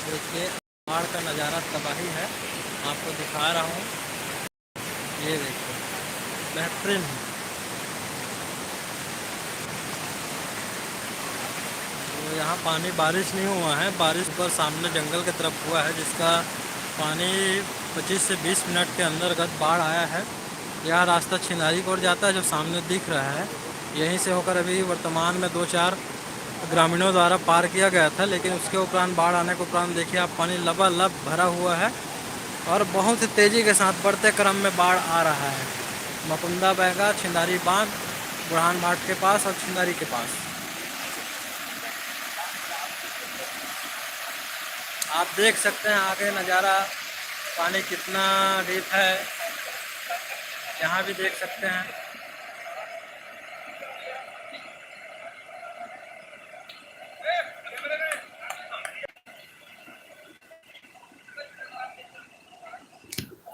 देखिए पहाड़ का नज़ारा तबाही है, आपको दिखा रहा हूँ। ये देखिए बेहतरीन है। तो यहाँ पानी बारिश नहीं हुआ है, बारिश पर सामने जंगल की तरफ हुआ है, जिसका पानी 25 से 20 मिनट के अंतर्गत बाढ़ आया है। यह रास्ता छिंदारी की ओर जाता है जो सामने दिख रहा है। यहीं से होकर अभी वर्तमान में 2-4 ग्रामीणों द्वारा पार किया गया था, लेकिन उसके उपरांत बाढ़ आने के उपरांत देखिए आप पानी लबालब भरा हुआ है और बहुत ही तेज़ी के साथ बढ़ते क्रम में बाढ़ आ रहा है। मकुंदा बैगा, छिंदारी बांध, बुरहान घाट के पास और छिंदारी के पास आप देख सकते हैं आगे नज़ारा, पानी कितना डीप है यहाँ भी देख सकते हैं।